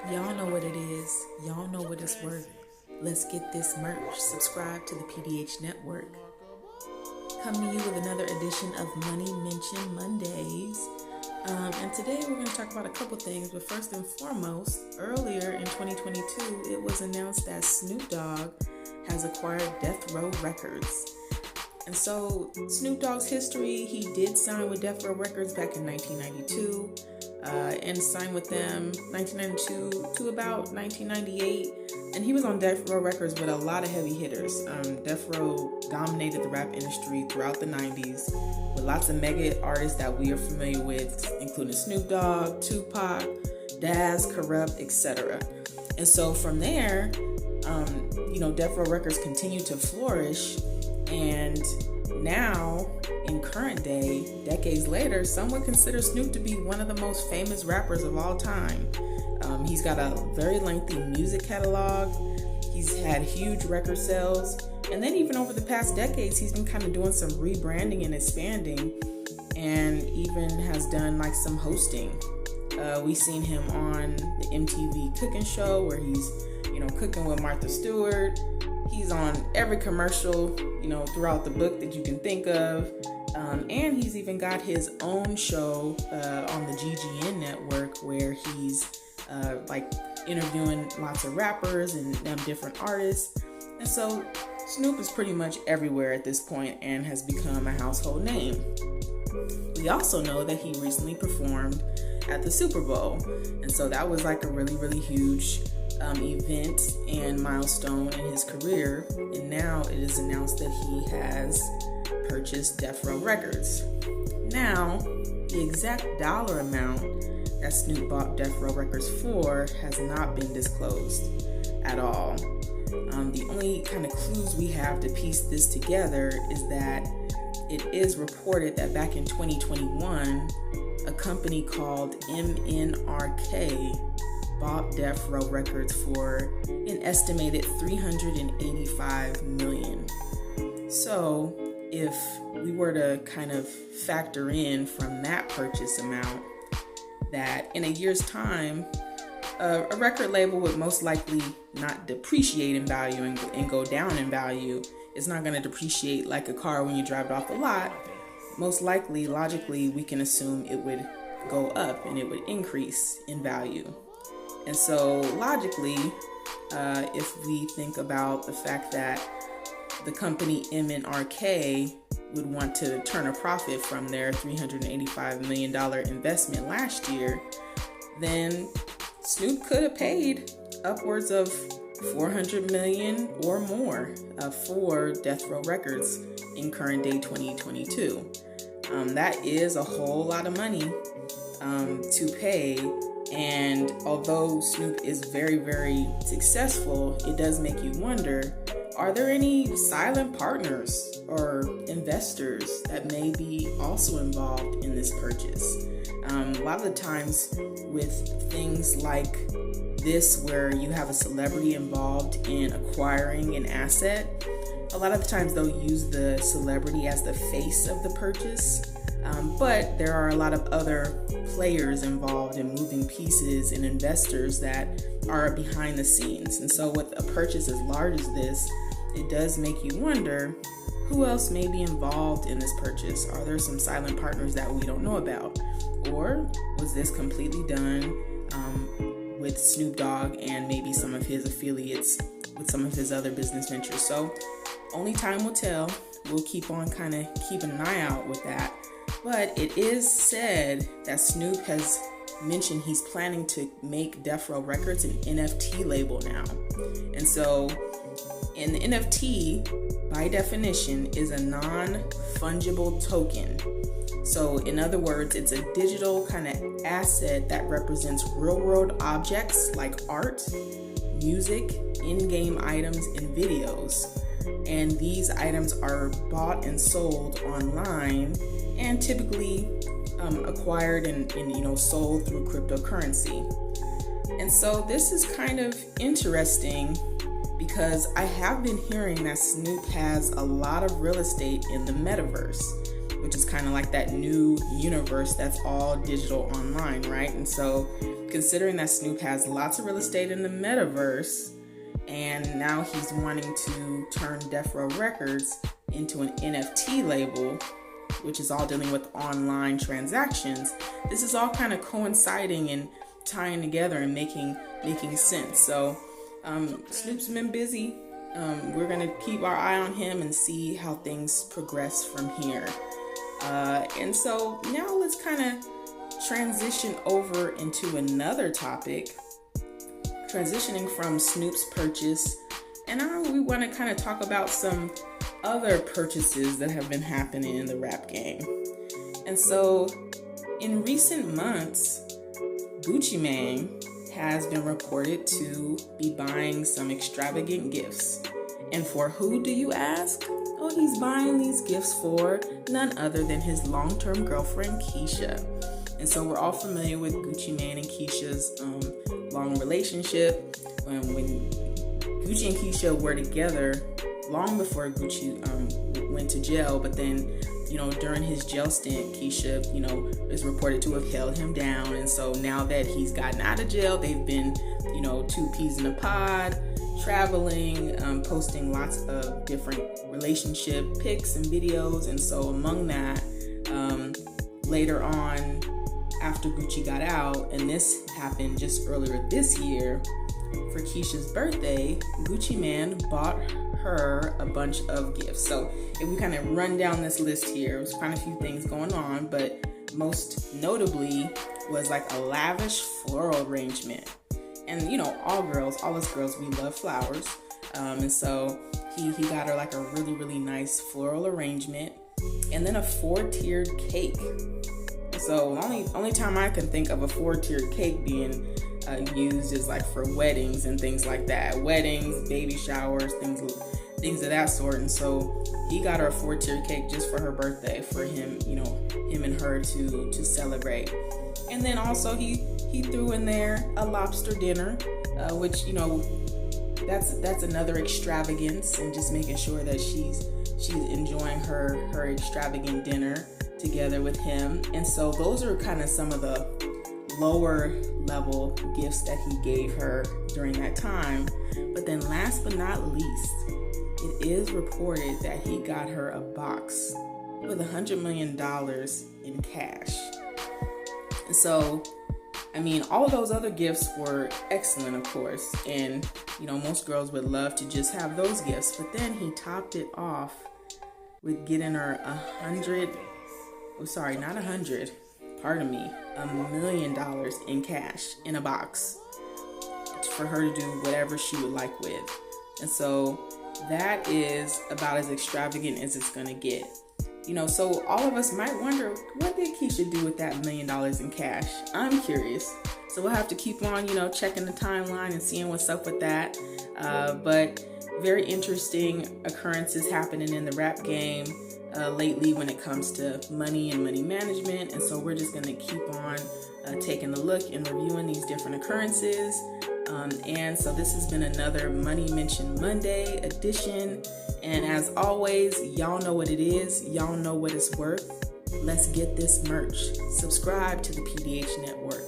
Y'all know what it is. Y'all know what it's worth. Let's get this merch. Subscribe to the PDH Network. Coming to you with another edition of Money Mention Mondays. And today we're going to talk about a couple things. But first and foremost, earlier in 2022, it was announced that Snoop Dogg has acquired Death Row Records. And so Snoop Dogg's history, he did sign with Death Row Records back in 1992. And signed with them 1992 to about 1998, and he was on Death Row Records with a lot of heavy hitters. Death Row dominated the rap industry throughout the 90s with lots of mega artists that we are familiar with, including Snoop Dogg, Tupac, Daz, Corrupt, etc. And so from there, Death Row Records continued to flourish, and now, in current day, decades later, some would consider Snoop to be one of the most famous rappers of all time. He's got a very lengthy music catalog. He's had huge record sales. And then even over the past decades, he's been kind of doing some rebranding and expanding, and even has done like some hosting. We've seen him on the MTV cooking show where he's, cooking with Martha Stewart. He's on every commercial, throughout the book that you can think of. And he's even got his own show on the GGN network where he's interviewing lots of rappers and different artists. And so Snoop is pretty much everywhere at this point and has become a household name. We also know that he recently performed at the Super Bowl. And so that was like a really, really huge event and milestone in his career, and now it is announced that he has purchased Death Row Records. Now, the exact dollar amount that Snoop bought Death Row Records for has not been disclosed at all. The only kind of clues we have to piece this together is that it is reported that back in 2021, a company called MNRK bought Death Row Records for an estimated $385 million. So if we were to kind of factor in from that purchase amount that in a year's time, a record label would most likely not depreciate in value and go down in value. It's not going to depreciate like a car when you drive it off the lot. Most likely, logically, we can assume it would go up and it would increase in value. And so logically, if we think about the fact that the company MNRK would want to turn a profit from their $385 million investment last year, then Snoop could have paid upwards of $400 million or more for Death Row Records in current day 2022. That is a whole lot of money to pay. And although Snoop is very, very successful, it does make you wonder, are there any silent partners or investors that may be also involved in this purchase? A lot of the times with things like this, where you have a celebrity involved in acquiring an asset, a lot of the times they'll use the celebrity as the face of the purchase. But there are a lot of other players involved in moving pieces and investors that are behind the scenes. And so with a purchase as large as this, it does make you wonder who else may be involved in this purchase. Are there some silent partners that we don't know about? Or was this completely done with Snoop Dogg and maybe some of his affiliates with some of his other business ventures? So only time will tell. We'll keep on kind of keeping an eye out with that. But it is said that Snoop has mentioned he's planning to make Death Row Records an NFT label now. And so an NFT, by definition, is a non-fungible token. So in other words, it's a digital kind of asset that represents real-world objects like art, music, in-game items, and videos. And these items are bought and sold online and typically acquired and sold through cryptocurrency. And so this is kind of interesting because I have been hearing that Snoop has a lot of real estate in the metaverse, which is kind of like that new universe that's all digital online, right? And so considering that Snoop has lots of real estate in the metaverse, and now he's wanting to turn Death Row Records into an NFT label, which is all dealing with online transactions. This is all kind of coinciding and tying together and making sense. So Snoop's been busy. We're going to keep our eye on him and see how things progress from here. And so now let's kind of transition over into another topic, transitioning from Snoop's purchase. And now we want to kind of talk about some other purchases that have been happening in the rap game. And so in recent months, Gucci Mane has been reported to be buying some extravagant gifts. And for who, do you ask? Oh, he's buying these gifts for none other than his long-term girlfriend, Kesha. And so we're all familiar with Gucci Mane and Kesha's long relationship. When Gucci and Kesha were together long before Gucci went to jail, but then, during his jail stint, Kesha, is reported to have held him down. And so now that he's gotten out of jail, they've been, two peas in a pod, traveling, posting lots of different relationship pics and videos. And so among that, later on, after Gucci got out, and this happened just earlier this year, for Kesha's birthday, Gucci Mane bought her a bunch of gifts. So if we kind of run down this list here, there's quite a few things going on, but most notably was like a lavish floral arrangement. And all us girls, we love flowers. And so he got her like a really, really nice floral arrangement, and then a 4-tiered cake. So the only time I can think of a 4-tiered cake being used is like for weddings and things like that. Weddings, baby showers, things of that sort. And so he got her a 4-tiered cake just for her birthday, for him, him and her to celebrate. And then also he threw in there a lobster dinner, which, that's another extravagance, and just making sure that she's enjoying her extravagant dinner together with him. And so those are kind of some of the lower level gifts that he gave her during that time. But then last but not least, it is reported that he got her a box with $100 million in cash. And so, all of those other gifts were excellent, of course. And, most girls would love to just have those gifts. But then he topped it off with getting her $1 million in cash in a box for her to do whatever she would like with. And so that is about as extravagant as it's going to get. So all of us might wonder, what did Kesha do with that $1 million in cash? I'm curious. So we'll have to keep on, checking the timeline and seeing what's up with that. But very interesting occurrences happening in the rap game lately when it comes to money and money management. And so we're just going to keep on taking a look and reviewing these different occurrences. And so this has been another Money Mention Monday edition. And as always, y'all know what it is. Y'all know what it's worth. Let's get this merch. Subscribe to the PDH Network.